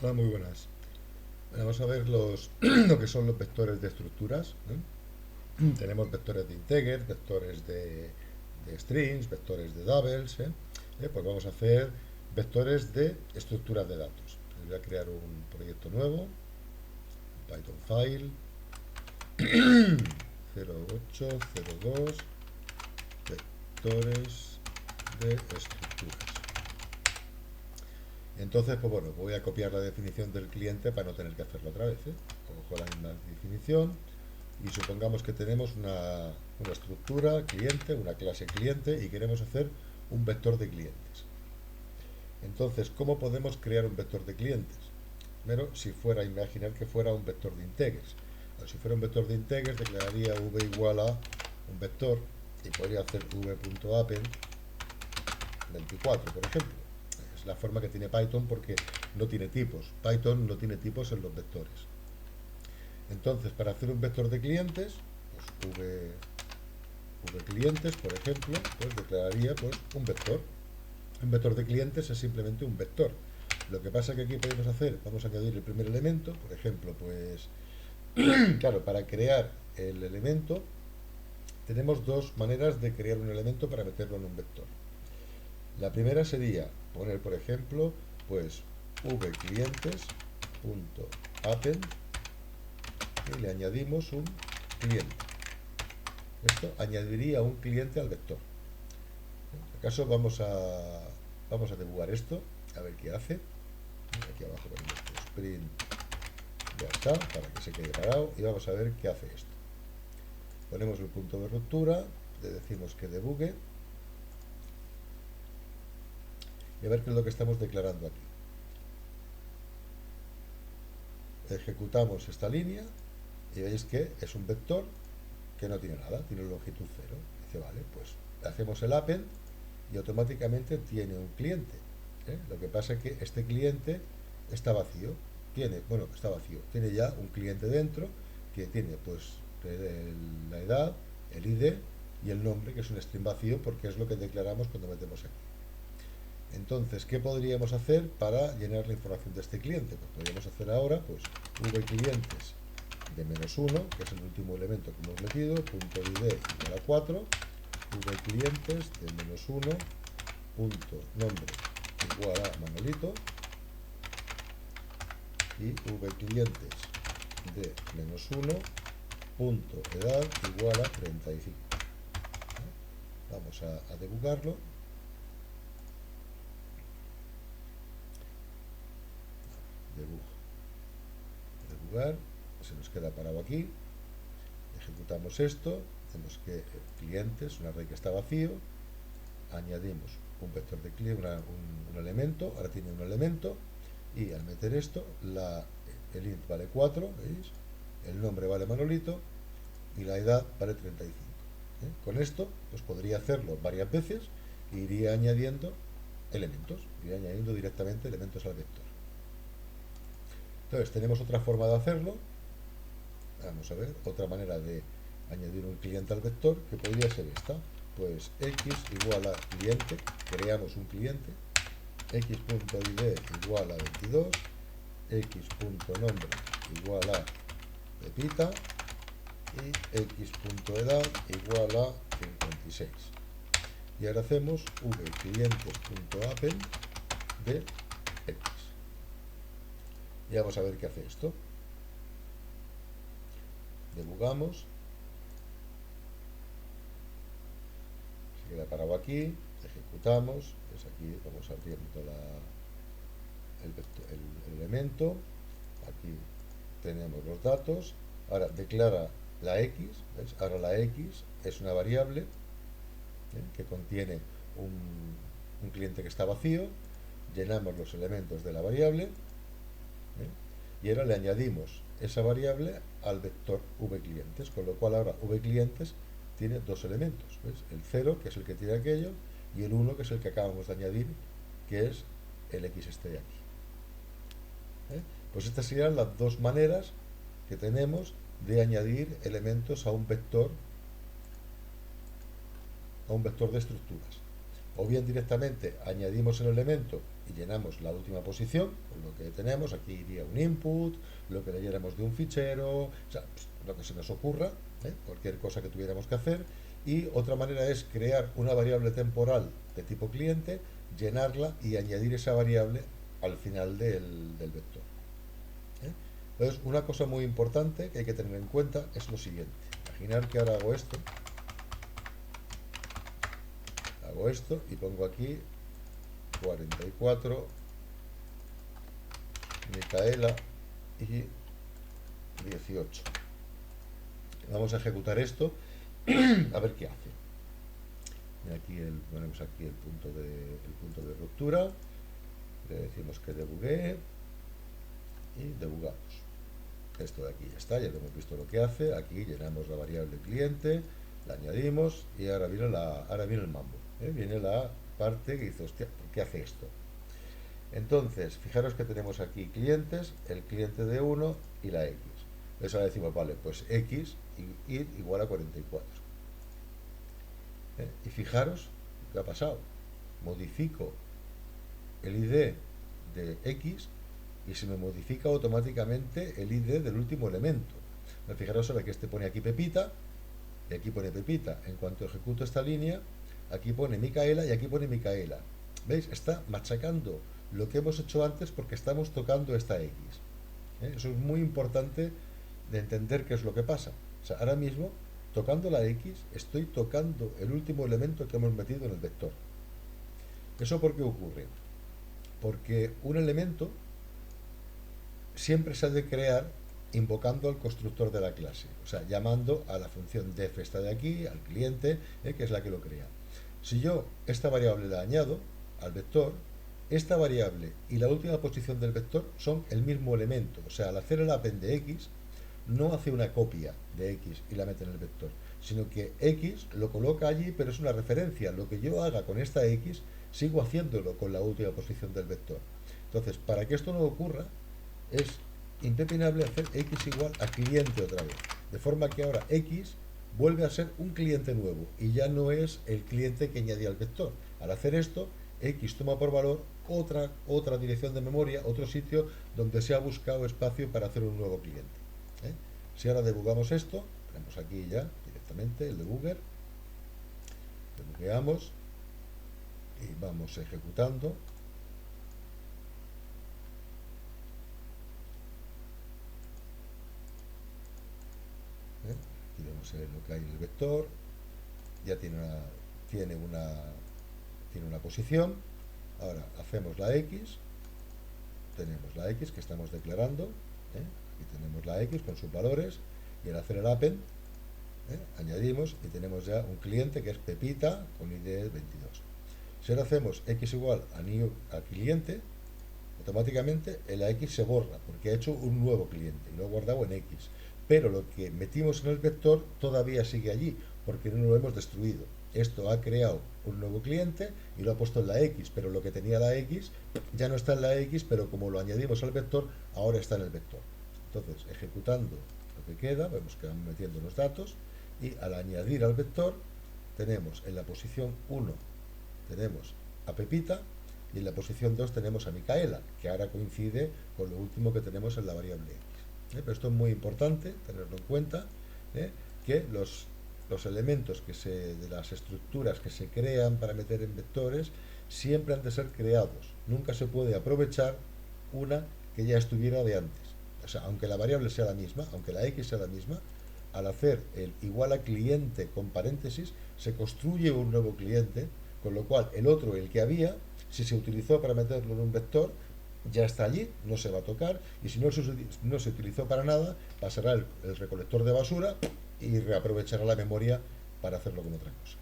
Hola, muy buenas. Vamos a ver lo que son los vectores de estructuras. Tenemos vectores de integer, vectores de strings, vectores de doubles. Pues vamos a hacer vectores de estructuras de datos. Voy a crear un proyecto nuevo, Python file 0802 vectores de estructuras. Entonces, pues bueno, voy a copiar la definición del cliente para no tener que hacerlo otra vez. Cojo la misma definición y supongamos que tenemos una estructura cliente, una clase cliente y queremos hacer un vector de clientes. Entonces, ¿cómo podemos crear un vector de clientes? Primero, si fuera, imaginar que fuera un vector de integers. Si fuera un vector de integers, declararía v igual a un vector y podría hacer v.append 24, por ejemplo. Es la forma que tiene Python porque no tiene tipos. Python no tiene tipos en los vectores. Entonces, para hacer un vector de clientes, pues v clientes, por ejemplo, pues declararía pues un vector. Un vector de clientes es simplemente un vector. Lo que pasa que aquí podemos hacer, vamos a añadir el primer elemento, por ejemplo, pues, claro, para crear el elemento tenemos dos maneras de crear un elemento para meterlo en un vector. La primera sería poner, por ejemplo, pues vClientes.append y le añadimos un cliente. Esto añadiría un cliente al vector. En este caso vamos a debugar esto, a ver qué hace. Aquí abajo ponemos sprint, ya está, para que se quede parado y vamos a ver qué hace esto. Ponemos el punto de ruptura, le decimos que debugue y a ver qué es lo que estamos declarando aquí. Ejecutamos esta línea y veis que es un vector que no tiene nada, tiene longitud 0. Dice, vale, pues hacemos el append y automáticamente tiene un cliente. Lo que pasa es que este cliente está vacío. Está vacío. Tiene ya un cliente dentro que tiene pues la edad, el ID y el nombre, que es un string vacío porque es lo que declaramos cuando metemos aquí. Entonces, ¿qué podríamos hacer para llenar la información de este cliente? Pues podríamos hacer ahora pues vClientes de -1, que es el último elemento que hemos metido, punto id igual a 4, vClientes de -1, punto nombre igual a Manolito y vClientes de -1, punto edad igual a 35. Vamos a debugarlo. Debugar, se nos queda parado aquí. Ejecutamos esto, vemos que el cliente es un array que está vacío, añadimos un vector de cliente, un elemento, ahora tiene un elemento, y al meter esto, el int vale 4, ¿veis? El nombre vale Manolito, y la edad vale 35. Con esto, pues podría hacerlo varias veces, e iría añadiendo elementos, iría añadiendo directamente elementos al vector. Entonces, tenemos otra forma de hacerlo. Vamos a ver, otra manera de añadir un cliente al vector, que podría ser esta. Pues x igual a cliente, creamos un cliente, x.id igual a 22, x.nombre igual a Pepita y x.edad igual a 56. Y ahora hacemos vClientes.append de x. Y vamos a ver qué hace esto. Debugamos. Se queda parado aquí. Ejecutamos. Pues aquí vamos abriendo el elemento. Aquí tenemos los datos. Ahora declara la x. ¿Ves? Ahora la x es una variable que contiene un cliente que está vacío. Llenamos los elementos de la variable. Y ahora le añadimos esa variable al vector vClientes, con lo cual ahora vClientes tiene dos elementos, ¿ves? El 0, que es el que tiene aquello, y el 1, que es el que acabamos de añadir, que es el x este de aquí. Pues estas serían las dos maneras que tenemos de añadir elementos a un vector de estructuras. O bien directamente añadimos el elemento y llenamos la última posición con lo que tenemos. Aquí iría un input, lo que leyéramos de un fichero, o sea, pues, lo que se nos ocurra, cualquier cosa que tuviéramos que hacer. Y otra manera es crear una variable temporal de tipo cliente, llenarla y añadir esa variable al final del vector. Entonces, una cosa muy importante que hay que tener en cuenta es lo siguiente. Imaginar que ahora hago esto y pongo aquí 44 Micaela y 18. Vamos a ejecutar esto a ver qué hace. Y aquí ponemos aquí el punto de ruptura, le decimos que debugue y debugamos. Esto de aquí ya está, ya hemos visto lo que hace. Aquí llenamos la variable cliente, la añadimos y ahora viene el mambo. Viene la parte que dice, hostia, ¿por qué hace esto? Entonces, fijaros que tenemos aquí clientes, el cliente de 1 y la X. Entonces ahora decimos, vale, pues X igual a 44. Y fijaros qué ha pasado. Modifico el ID de X y se me modifica automáticamente el ID del último elemento. Fijaros ahora que este pone aquí Pepita y aquí pone Pepita. En cuanto ejecuto esta línea, aquí pone Micaela y aquí pone Micaela. ¿Veis? Está machacando lo que hemos hecho antes porque estamos tocando esta X. Eso es muy importante de entender qué es lo que pasa. O sea, ahora mismo, tocando la X, estoy tocando el último elemento que hemos metido en el vector. ¿Eso por qué ocurre? Porque un elemento siempre se ha de crear invocando al constructor de la clase, o sea, llamando a la función def esta de aquí, al cliente, que es la que lo crea. Si yo esta variable la añado al vector, esta variable y la última posición del vector son el mismo elemento, o sea, al hacer el append de X, no hace una copia de X y la mete en el vector, sino que X lo coloca allí, pero es una referencia. Lo que yo haga con esta X, sigo haciéndolo con la última posición del vector. Entonces, para que esto no ocurra, es impepinable hacer X igual a cliente otra vez, de forma que ahora X vuelve a ser un cliente nuevo y ya no es el cliente que añadía al vector. Al hacer esto, X toma por valor otra dirección de memoria, otro sitio donde se ha buscado espacio para hacer un nuevo cliente. Si ahora debugamos esto, tenemos aquí ya directamente el debugger, debugueamos y vamos ejecutando. Aquí vemos lo que hay en el vector, ya tiene una posición. Ahora hacemos la X, tenemos la X que estamos declarando, aquí tenemos la X con sus valores, y al hacer el append añadimos y tenemos ya un cliente que es Pepita con ID 22. Si ahora hacemos X igual a cliente, automáticamente la X se borra porque ha hecho un nuevo cliente y lo ha guardado en X, pero lo que metimos en el vector todavía sigue allí porque no lo hemos destruido. Esto ha creado un nuevo cliente y lo ha puesto en la X, pero lo que tenía la X ya no está en la X, pero como lo añadimos al vector, ahora está en el vector. Entonces, ejecutando lo que queda, vemos que van metiendo los datos y al añadir al vector tenemos en la posición 1 tenemos a Pepita y en la posición 2 tenemos a Micaela, que ahora coincide con lo último que tenemos en la variable X. Pero esto es muy importante tenerlo en cuenta, que los elementos de las estructuras que se crean para meter en vectores siempre han de ser creados. Nunca se puede aprovechar una que ya estuviera de antes. O sea, aunque la variable sea la misma, aunque la X sea la misma, al hacer el igual a cliente con paréntesis, se construye un nuevo cliente, con lo cual el otro, el que había, si se utilizó para meterlo en un vector, ya está allí, no se va a tocar, y si no se utilizó para nada, pasará el recolector de basura y reaprovechará la memoria para hacerlo con otra cosa.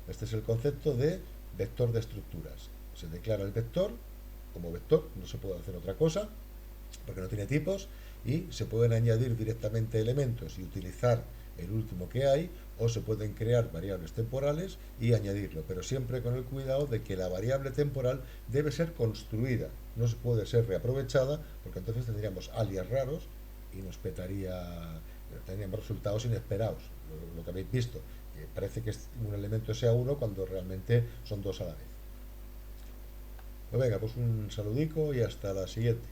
Este es el concepto de vector de estructuras. Se declara el vector como vector, no se puede hacer otra cosa, porque no tiene tipos, y se pueden añadir directamente elementos y utilizar el último que hay, o se pueden crear variables temporales y añadirlo, pero siempre con el cuidado de que la variable temporal debe ser construida, no se puede ser reaprovechada, porque entonces tendríamos alias raros y tendríamos resultados inesperados, lo que habéis visto, que parece que un elemento sea uno cuando realmente son dos a la vez. Pues venga, pues un saludico y hasta la siguiente.